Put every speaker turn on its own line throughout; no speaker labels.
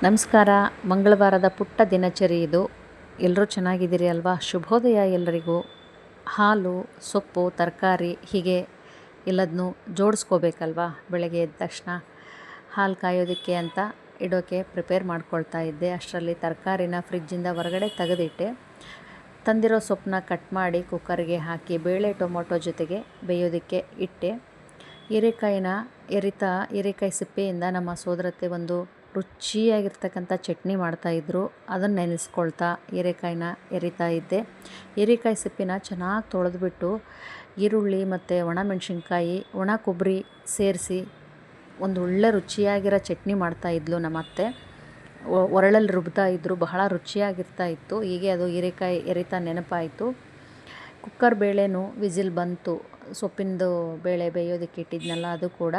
ನಮಸ್ಕಾರ. ಮಂಗಳವಾರದ ಪುಟ್ಟ ದಿನಚರಿ ಇದು. ಎಲ್ಲರೂ ಚೆನ್ನಾಗಿದ್ದೀರಿ ಅಲ್ವಾ? ಶುಭೋದಯ ಎಲ್ಲರಿಗೂ. ಹಾಲು, ಸೊಪ್ಪು, ತರಕಾರಿ ಹೀಗೆ ಎಲ್ಲದನ್ನೂ ಜೋಡಿಸ್ಕೋಬೇಕಲ್ವಾ? ಬೆಳಗ್ಗೆ ಎದ್ದ ತಕ್ಷಣ ಹಾಲು ಕಾಯೋದಕ್ಕೆ ಅಂತ ಇಡೋಕ್ಕೆ ಪ್ರಿಪೇರ್ ಮಾಡ್ಕೊಳ್ತಾ ಇದ್ದೆ. ಅಷ್ಟರಲ್ಲಿ ತರಕಾರಿನ ಫ್ರಿಜ್ಜಿಂದ ಹೊರಗಡೆ ತೆಗೆದಿಟ್ಟೆ. ತಂದಿರೋ ಸೊಪ್ಪನ್ನ ಕಟ್ ಮಾಡಿ ಕುಕ್ಕರ್ಗೆ ಹಾಕಿ ಬೇಳೆ ಟೊಮೊಟೊ ಜೊತೆಗೆ ಬೇಯೋದಕ್ಕೆ ಇಟ್ಟೆ. ಹೀರೆಕಾಯಿ ಸಿಪ್ಪೆಯಿಂದ ನಮ್ಮ ಸೋದರತ್ತೆ ಒಂದು ರುಚಿಯಾಗಿರ್ತಕ್ಕಂಥ ಚಟ್ನಿ ಮಾಡ್ತಾಯಿದ್ರು. ಅದನ್ನು ನೆನೆಸ್ಕೊಳ್ತಾ ಹೀರೆಕಾಯಿನ ಎರಿತಾ ಇದ್ದೆ. ಹೀರೆಕಾಯಿ ಸಿಪ್ಪಿನ ಚೆನ್ನಾಗಿ ತೊಳೆದ್ಬಿಟ್ಟು ಈರುಳ್ಳಿ ಮತ್ತು ಒಣಮೆಣ್ಸಿನ್ಕಾಯಿ, ಒಣ ಕೊಬ್ಬರಿ ಸೇರಿಸಿ ಒಂದು ಒಳ್ಳೆ ರುಚಿಯಾಗಿರೋ ಚಟ್ನಿ ಮಾಡ್ತಾಯಿದ್ಲು ನಮ್ಮ ಅತ್ತೆ. ಒರಳಲ್ಲಿ ರುಬ್ತಾ ಇದ್ದರು. ಬಹಳ ರುಚಿಯಾಗಿರ್ತಾ ಇತ್ತು. ಹೀಗೆ ಅದು ಹೀರೆಕಾಯಿ ಎರಿತಾ ನೆನಪಾಯಿತು. ಕುಕ್ಕರ್ ಬೇಳೆನೂ ವಿಸಿಲ್ ಬಂತು. ಸೊಪ್ಪಿನದು ಬೇಳೆ ಬೇಯೋದಕ್ಕೆ ಇಟ್ಟಿದ್ನಲ್ಲ ಅದು ಕೂಡ.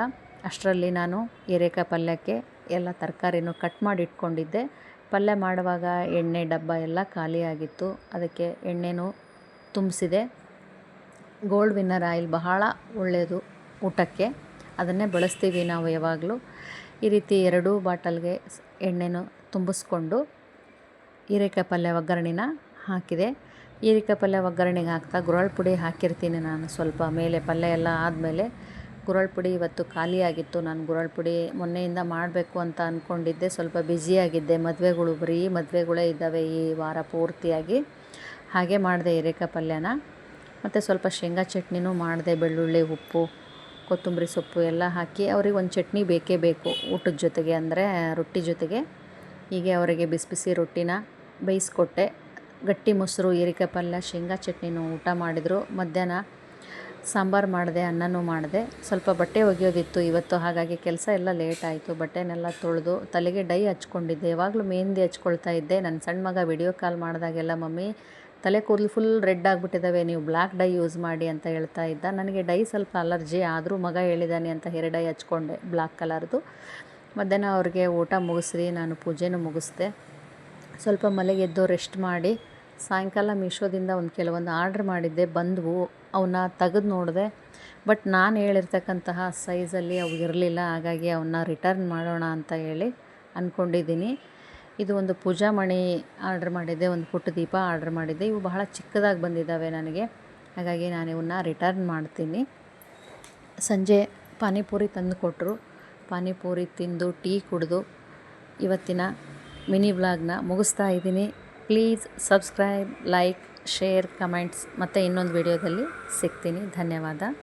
ಅಷ್ಟರಲ್ಲಿ ನಾನು ಹೀರೆಕಾಯಿ ಪಲ್ಯಕ್ಕೆ ಎಲ್ಲ ತರಕಾರಿನೂ ಕಟ್ ಮಾಡಿ ಇಟ್ಕೊಂಡಿದ್ದೆ. ಪಲ್ಯ ಮಾಡುವಾಗ ಎಣ್ಣೆ ಡಬ್ಬ ಎಲ್ಲ ಖಾಲಿಯಾಗಿತ್ತು. ಅದಕ್ಕೆ ಎಣ್ಣೆನೂ ತುಂಬಿಸಿದೆ. ಗೋಲ್ಡ್ ವಿನ್ನರ್ ಆಯಿಲ್ ಬಹಳ ಒಳ್ಳೆಯದು ಊಟಕ್ಕೆ. ಅದನ್ನೇ ಬಳಸ್ತೀವಿ ನಾವು ಯಾವಾಗಲೂ. ಈ ರೀತಿ 2 ಬಾಟಲ್ಗೆ ಎಣ್ಣೆನೂ ತುಂಬಿಸ್ಕೊಂಡು ಹೀರೆಕಾಯಿ ಪಲ್ಯ ಒಗ್ಗರಣೆನ ಹಾಕಿದೆ. ಹೀರೆಕಾಯಿ ಪಲ್ಯ ಒಗ್ಗರಣೆಗೆ ಹಾಕ್ತಾ ಗುರಳ್ ಪುಡಿ ಹಾಕಿರ್ತೀನಿ ನಾನು ಸ್ವಲ್ಪ ಮೇಲೆ. ಪಲ್ಯ ಎಲ್ಲ ಆದಮೇಲೆ ಗುರಳ್ ಪುಡಿ ಇವತ್ತು ಖಾಲಿಯಾಗಿತ್ತು. ನಾನು ಗುರಳ್ ಪುಡಿ ಮೊನ್ನೆಯಿಂದ ಮಾಡಬೇಕು ಅಂತ ಅಂದ್ಕೊಂಡಿದ್ದೆ. ಸ್ವಲ್ಪ ಬ್ಯುಸಿಯಾಗಿದ್ದೆ. ಬರೀ ಮದುವೆಗಳೇ ಇದ್ದಾವೆ ಈ ವಾರ ಪೂರ್ತಿಯಾಗಿ. ಹಾಗೆ ಮಾಡಿದೆ ಹೀರೆಕಾಯಿ ಪಲ್ಯನ. ಮತ್ತು ಸ್ವಲ್ಪ ಶೇಂಗಾ ಚಟ್ನಿನೂ ಮಾಡಿದೆ. ಬೆಳ್ಳುಳ್ಳಿ, ಉಪ್ಪು, ಕೊತ್ತಂಬರಿ ಸೊಪ್ಪು ಎಲ್ಲ ಹಾಕಿ. ಅವ್ರಿಗೆ ಒಂದು ಚಟ್ನಿ ಬೇಕೇ ಬೇಕು ಊಟದ ಜೊತೆಗೆ, ಅಂದರೆ ರೊಟ್ಟಿ ಜೊತೆಗೆ. ಹೀಗೆ ಅವರಿಗೆ ಬಿಸಿ ಬಿಸಿ ರೊಟ್ಟಿನ ಬೇಯಿಸ್ಕೊಟ್ಟೆ. ಗಟ್ಟಿ ಮೊಸರು, ಹೀರೆಕಾಯಿ ಪಲ್ಯ, ಶೇಂಗಾ ಚಟ್ನಿನೂ ಊಟ ಮಾಡಿದರು. ಮಧ್ಯಾಹ್ನ ಸಾಂಬಾರು ಮಾಡಿದೆ, ಅನ್ನನೂ ಮಾಡಿದೆ. ಸ್ವಲ್ಪ ಬಟ್ಟೆ ಒಗೆಯೋದಿತ್ತು ಇವತ್ತು, ಹಾಗಾಗಿ ಕೆಲಸ ಎಲ್ಲ ಲೇಟ್ ಆಯಿತು. ಬಟ್ಟೆನೆಲ್ಲ ತೊಳೆದು ತಲೆಗೆ ಡೈ ಹಚ್ಕೊಂಡಿದ್ದೆ. ಯಾವಾಗಲೂ ಮೆಹಂದಿ ಹಚ್ಕೊಳ್ತಾ ಇದ್ದೆ. ನನ್ನ ಸಣ್ಣ ಮಗ ವಿಡಿಯೋ ಕಾಲ್ ಮಾಡಿದಾಗೆಲ್ಲ ಮಮ್ಮಿ ತಲೆ ಕೂದಲು ಫುಲ್ ರೆಡ್ ಆಗಿಬಿಟ್ಟಿದ್ದಾವೆ, ನೀವು ಬ್ಲ್ಯಾಕ್ ಡೈ ಯೂಸ್ ಮಾಡಿ ಅಂತ ಹೇಳ್ತಾ ಇದ್ದ. ನನಗೆ ಡೈ ಸ್ವಲ್ಪ ಅಲರ್ಜಿ, ಆದರೂ ಮಗ ಹೇಳಿದ್ದಾನೆ ಅಂತ ಹೇರ್ ಡೈ ಹಚ್ಕೊಂಡೆ ಬ್ಲ್ಯಾಕ್ ಕಲರ್ದು. ಮಧ್ಯಾಹ್ನ ಅವ್ರಿಗೆ ಊಟ ಮುಗಿಸಿ ನಾನು ಪೂಜೆನೂ ಮುಗಿಸ್ದೆ. ಸ್ವಲ್ಪ ಮಲಗೆದ್ದು ರೆಸ್ಟ್ ಮಾಡಿ ಸಾಯಂಕಾಲ ಮೀಶೋದಿಂದ ಕೆಲವೊಂದು ಆರ್ಡ್ರ್ ಮಾಡಿದ್ದೆ. ಬಂದವು. ಅವನ್ನ ತೆಗೆದು ನೋಡಿದೆ. ಬಟ್ ನಾನು ಹೇಳಿರ್ತಕ್ಕಂತಹ ಸೈಜಲ್ಲಿ ಅವು ಇರಲಿಲ್ಲ. ಹಾಗಾಗಿ ಅವನ್ನ ರಿಟರ್ನ್ ಮಾಡೋಣ ಅಂತ ಹೇಳಿ ಅಂದ್ಕೊಂಡಿದ್ದೀನಿ. ಇದು ಒಂದು ಪೂಜಾ ಮಣಿ ಆರ್ಡ್ರ್ ಮಾಡಿದ್ದೆ, ಒಂದು ಪುಟ್ಟ ದೀಪ ಆರ್ಡ್ರ್ ಮಾಡಿದ್ದೆ. ಇವು ಬಹಳ ಚಿಕ್ಕದಾಗಿ ಬಂದಿದ್ದಾವೆ ನನಗೆ. ಹಾಗಾಗಿ ನಾನು ಇವನ್ನ ರಿಟರ್ನ್ ಮಾಡ್ತೀನಿ. ಸಂಜೆ ಪಾನಿಪುರಿ ತಂದು ಕೊಟ್ಟರು. ಪಾನಿಪುರಿ ತಿಂದು ಟೀ ಕುಡಿದು ಇವತ್ತಿನ ಮಿನಿ ವ್ಲಾಗ್ನ ಮುಗಿಸ್ತಾ ಇದ್ದೀನಿ. Please subscribe, like, share, comments. ಮತ್ತು ಇನ್ನೊಂದು ವಿಡಿಯೋದಲ್ಲಿ ಸಿಗ್ತೀನಿ. ಧನ್ಯವಾದ.